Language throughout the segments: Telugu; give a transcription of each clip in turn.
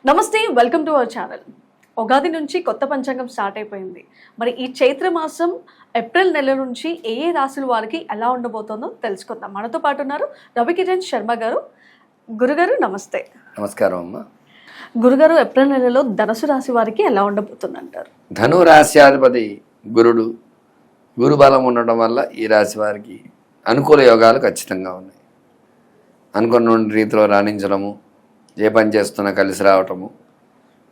నమస్తే, welcome to our channel. Ugadi నుంచి కొత్త పంచాంగం స్టార్ట్ అయిపోయింది. మరి ఈ చైత్ర మాసం ఏప్రిల్ నెల నుంచి ఏ ఏ రాశుల వారికి ఎలా ఉండబోతుందో తెలుసుకుందాం. మనతో పాటు ఉన్నారు రవికిరణ్ శర్మ గారు. గురుగారు నమస్తే. నమస్కారం అమ్మ. గురుగారు, ఏప్రిల్ నెలలో ధనుసు రాశి వారికి ఎలా ఉండబోతుంది అంటారు? ధను రాశ్యాధిపతి గురుడు, గురు బలం ఉండటం వల్ల ఈ రాశి వారికి అనుకూల యోగాలు ఖచ్చితంగా ఉన్నాయి. అనుకున్న రీతిలో రాణించడము, ఏ పని చేస్తున్నా కలిసి రావటము.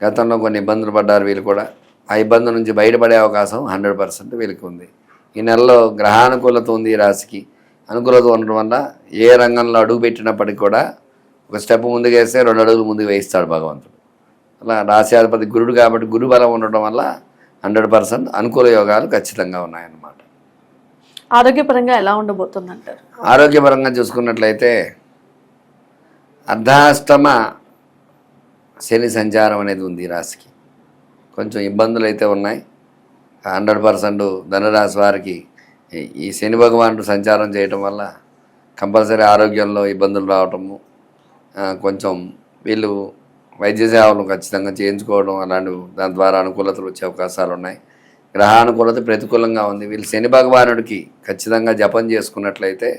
గతంలో కొన్ని ఇబ్బందులు పడ్డారు వీళ్ళు కూడా. ఆ ఇబ్బంది నుంచి బయటపడే అవకాశం 100% వీళ్ళకి ఉంది. ఈ నెలలో గ్రహానుకూలత ఉంది ఈ రాశికి. అనుకూలత ఉండడం వల్ల ఏ రంగంలో అడుగు పెట్టినప్పటికీ కూడా ఒక స్టెప్ ముందుకు వేస్తే 2 అడుగులు ముందుకు వేయిస్తాడు భగవంతుడు. అలా రాశ్యాధిపతి గురుడు కాబట్టి గురు బలం ఉండటం వల్ల 100% అనుకూల యోగాలు ఖచ్చితంగా ఉన్నాయన్నమాట. ఆరోగ్యపరంగా ఎలా ఉండబోతుంది అంటారు? ఆరోగ్యపరంగా చూసుకున్నట్లయితే అర్ధాష్టమ శని సంచారం అనేది ఉంది ఈ రాశికి. కొంచెం ఇబ్బందులు అయితే ఉన్నాయి. 100% ధనురాశి వారికి ఈ శని భగవానుడు సంచారం చేయటం వల్ల కంపల్సరీ ఆరోగ్యంలో ఇబ్బందులు రావటము, కొంచెం వీళ్ళు వైద్య సేవలు ఖచ్చితంగా చేయించుకోవడం అలాంటి దాని ద్వారా అనుకూలతలు వచ్చే అవకాశాలు ఉన్నాయి. గ్రహానుకూలత ప్రతికూలంగా ఉంది. వీళ్ళు శని భగవానుడికి ఖచ్చితంగా జపం చేసుకున్నట్లయితే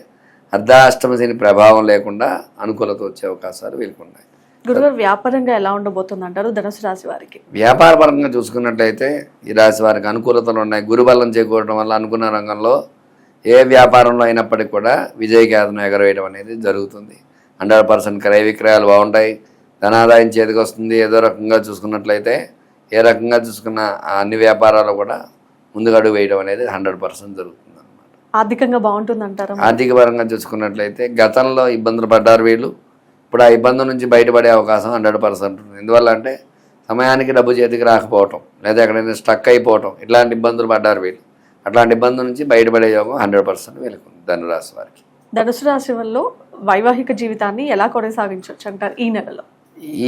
అర్ధాష్టమ శని ప్రభావం లేకుండా అనుకూలత వచ్చే అవకాశాలు వీళ్ళకి ఉన్నాయి. గురుగారు, వ్యాపారంగా ఎలా ఉండబోతుంది అంటారు ధనుసు రాశి వారికి? వ్యాపార పరంగా చూసుకున్నట్లయితే ఈ రాశి వారికి అనుకూలతలు ఉన్నాయి. గురుబలం చేకూరడం వల్ల అనుకున్న రంగంలో ఏ వ్యాపారంలో అయినప్పటికీ కూడా విజయకేతనం ఎగరవేయడం అనేది జరుగుతుంది. 100% క్రయ విక్రయాలు బాగుంటాయి. ధనాదాయం చేతికి వస్తుంది. ఏదో రకంగా చూసుకున్నట్లయితే ఏ రకంగా చూసుకున్న అన్ని వ్యాపారాలు కూడా ముందుకు అడుగు వేయడం అనేది 100% జరుగుతుంది. ఆర్థికంగా బాగుంటుంది అంటారా? ఆర్థిక పరంగా చూసుకున్నట్లయితే గతంలో ఇబ్బందులు పడ్డారు వీళ్ళు. ఇప్పుడు ఆ ఇబ్బంది నుంచి బయటపడే అవకాశం 100% ఉంది. ఎందువల్ల అంటే సమయానికి డబ్బు చేతికి రాకపోవటం, లేదా ఎక్కడైనా స్టక్ అయిపోవటం, ఇట్లాంటి ఇబ్బందులు పడ్డారు వీళ్ళు. అట్లాంటి ఇబ్బంది నుంచి బయటపడే యోగం 100% వీళ్ళకు ఉంది ధనురాశి వారికి. ధనుసు రాశి వల్ల వైవాహిక జీవితాన్ని ఎలా కొనసాగించవచ్చు అంటారు ఈ నెలలో?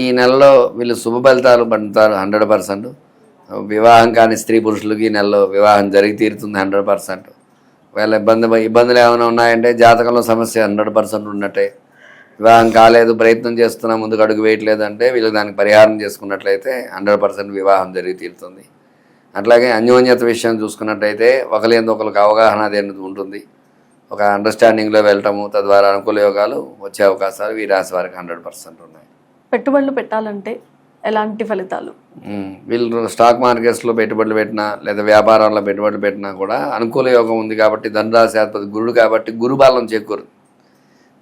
ఈ నెలలో వీళ్ళు శుభ ఫలితాలు పొందుతారు 100%. వివాహం కాని స్త్రీ పురుషులకి ఈ నెలలో వివాహం జరిగి తీరుతుంది 100%. వీళ్ళ ఇబ్బందులు ఏమైనా ఉన్నాయంటే జాతకంలో సమస్య 100% ఉన్నట్టే. వివాహం కాలేదు, ప్రయత్నం చేస్తున్నా, ముందుకు అడుగు వేయట్లేదు అంటే వీళ్ళు దానికి పరిహారం చేసుకున్నట్లయితే 100% వివాహం జరిగి తీరుతుంది. అట్లాగే అన్యోన్యత విషయం చూసుకున్నట్లయితే ఒకరితో ఒకరికి అవగాహన అనేది ఉంటుంది. ఒక అండర్స్టాండింగ్లో వెళ్ళటము, తద్వారా అనుకూల యోగాలు వచ్చే అవకాశాలు ఈ రాశి వారికి 100% ఉన్నాయి. పెట్టుబడులు పెట్టాలంటే ఎలాంటి ఫలితాలు? వీళ్ళు స్టాక్ మార్కెట్స్లో పెట్టుబడులు పెట్టినా లేదా వ్యాపారాల్లో పెట్టుబడులు పెట్టినా కూడా అనుకూల యోగం ఉంది కాబట్టి ధనురాశి గురుడు కాబట్టి గురు బలం చేకూరు.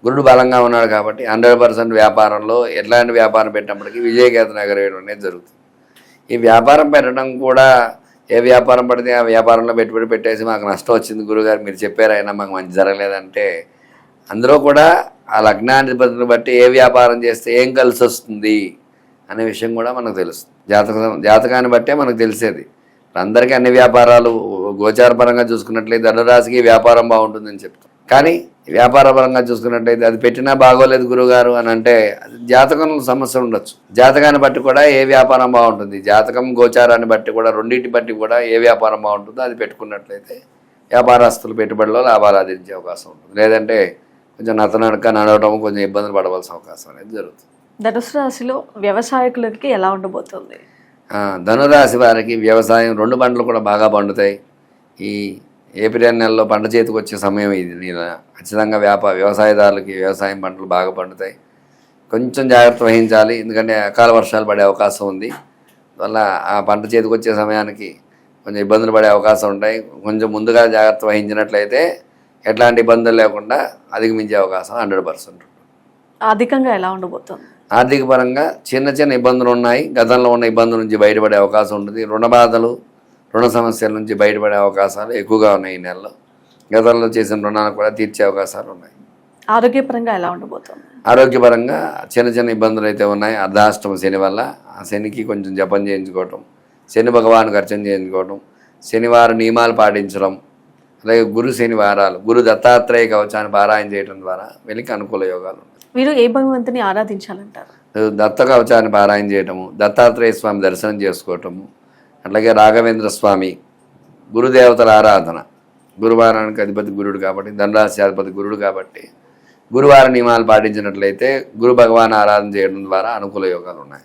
గురుడు బలంగా ఉన్నాడు కాబట్టి 100% వ్యాపారంలో ఎట్లాంటి వ్యాపారం పెట్టినప్పటికీ విజయకేతనం ఎగరవేయడం అనేది జరుగుతుంది. ఈ వ్యాపారం పెట్టడం కూడా ఏ వ్యాపారం పడితే ఆ వ్యాపారంలో పెట్టుబడి పెట్టేసి మాకు నష్టం వచ్చింది గురుగారు మీరు చెప్పారైనా మాకు మంచి జరగలేదంటే అందులో కూడా ఆ లగ్నాధిపతిని బట్టి ఏ వ్యాపారం చేస్తే ఏం కలిసి వస్తుంది అనే విషయం కూడా మనకు తెలుస్తుంది. జాతకాన్ని బట్టే మనకు తెలిసేది. అందరికీ అన్ని వ్యాపారాలు గోచారపరంగా చూసుకున్నట్లయితే ధనురాశికి వ్యాపారం బాగుంటుందని చెప్తాం. కానీ వ్యాపార పరంగా చూసుకున్నట్లయితే అది పెట్టినా బాగోలేదు గురుగారు అని అంటే జాతకంలో సమస్య ఉండొచ్చు. జాతకాన్ని బట్టి కూడా ఏ వ్యాపారం బాగుంటుంది, జాతకం గోచారాన్ని బట్టి కూడా రెండింటి బట్టి కూడా ఏ వ్యాపారం బాగుంటుందో అది పెట్టుకున్నట్లయితే వ్యాపారస్తులు పెట్టుబడిలో లాభాలు ఆర్జించే అవకాశం ఉంటుంది. లేదంటే కొంచెం నతనడక నడవడం, కొంచెం ఇబ్బందులు పడవలసిన అవకాశం అనేది జరుగుతుంది. ధనుసు రాశిలో వ్యవసాయకులకి ఎలా ఉండబోతుంది? ధనురాశి వారికి వ్యవసాయం 2 పంటలు కూడా బాగా పండుతాయి. ఈ ఏప్రిల్ నెలలో పంట చేతికి వచ్చే సమయం ఇది. ఖచ్చితంగా వ్యవసాయదారులకి వ్యవసాయం పంటలు బాగా పండుతాయి. కొంచెం జాగ్రత్త వహించాలి, ఎందుకంటే అకాల వర్షాలు పడే అవకాశం ఉంది. అందువల్ల ఆ పంట చేతికి వచ్చే సమయానికి కొంచెం ఇబ్బందులు పడే అవకాశం ఉంటాయి. కొంచెం ముందుగా జాగ్రత్త వహించినట్లయితే ఎట్లాంటి ఇబ్బందులు లేకుండా అధిగమించే అవకాశం 100%. ఆర్థికంగా ఎలా ఉండబోతుంది? ఆర్థిక పరంగా చిన్న ఇబ్బందులు ఉన్నాయి. గతంలో ఉన్న ఇబ్బందుల నుంచి బయటపడే అవకాశం ఉంటుంది. రుణ బాధలు, రుణ సమస్యల నుంచి బయటపడే అవకాశాలు ఎక్కువగా ఉన్నాయి ఈ నెలలో. గతంలో చేసిన రుణాలు కూడా తీర్చే అవకాశాలు ఉన్నాయి. ఆరోగ్యపరంగా ఎలా ఉండబోతుంది? ఆరోగ్యపరంగా చిన్న ఇబ్బందులు అయితే ఉన్నాయి. అర్ధాష్టమ శని వల్ల ఆ శనికి కొంచెం జపం చేయించుకోవటం, శని భగవానుకు అర్చన చేయించుకోవటం, శనివారం నియమాలు పాటించడం, అలాగే గురు శనివారాలు, గురు దత్తాత్రేయ కవచాన్ని పారాయణ చేయడం ద్వారా వీళ్ళకి అనుకూల యోగాలు ఉన్నాయి. మీరు ఏ భగవంతుని ఆరాధించాలంటారు? దత్త కవచాన్ని పారాయణ చేయటము, దత్తాత్రేయ స్వామి దర్శనం చేసుకోవటము, అట్లాగే రాఘవేంద్ర స్వామి, గురుదేవతల ఆరాధన. గురువారానికి అధిపతి గురుడు కాబట్టి, ధనురాశి అధిపతి గురుడు కాబట్టి గురువార నియమాలు పాటించినట్లయితే గురు భగవాన్ ఆరాధన చేయడం ద్వారా అనుకూల యోగాలు ఉన్నాయి.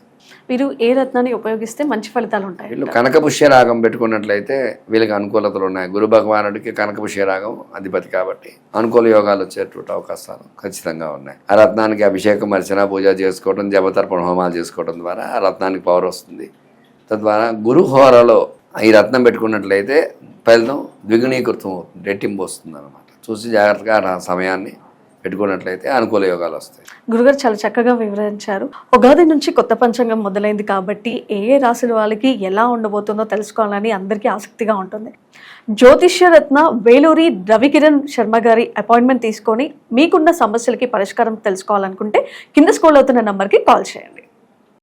మీరు ఏ రత్నాన్ని ఉపయోగిస్తే మంచి ఫలితాలు ఉంటాయి? వీళ్ళు కనకపుష్య రాగం పెట్టుకున్నట్లయితే వీళ్ళకి అనుకూలతలు ఉన్నాయి. గురు భగవానుడికి కనకపుష్య రాగం అధిపతి కాబట్టి అనుకూల యోగాలు వచ్చేటువంటి అవకాశాలు ఖచ్చితంగా ఉన్నాయి. ఆ రత్నానికి అభిషేకం, అర్చన, పూజ చేసుకోవడం, జపతర్పణ హోమాలు చేసుకోవడం ద్వారా ఆ రత్నానికి పవర్ వస్తుంది. తద్వారా గురు హోరలో ఈ రత్నం పెట్టుకున్నట్లయితే ఫలితం ద్విగుణీకృతం అవుతుంది, రెట్టింపు వస్తుంది అనమాట. చూసి జాగ్రత్తగా ఆ సమయాన్ని పెట్టుకున్నట్లయితే అనుకూల యోగాలు వస్తాయి. గురుగారు చాలా చక్కగా వివరించారు. ఉగాది నుంచి కొత్త పంచాంగం మొదలైంది కాబట్టి ఏ ఏ రాశుల వాళ్ళకి ఎలా ఉండబోతుందో తెలుసుకోవాలని అందరికీ ఆసక్తిగా ఉంటుంది. జ్యోతిష్య రత్న వేలూరి రవికిరణ్ శర్మ గారి అపాయింట్మెంట్ తీసుకొని మీకున్న సమస్యలకి పరిష్కారం తెలుసుకోవాలనుకుంటే కింద స్క్రోల్ అవుతున్న నంబర్కి కాల్ చేయండి.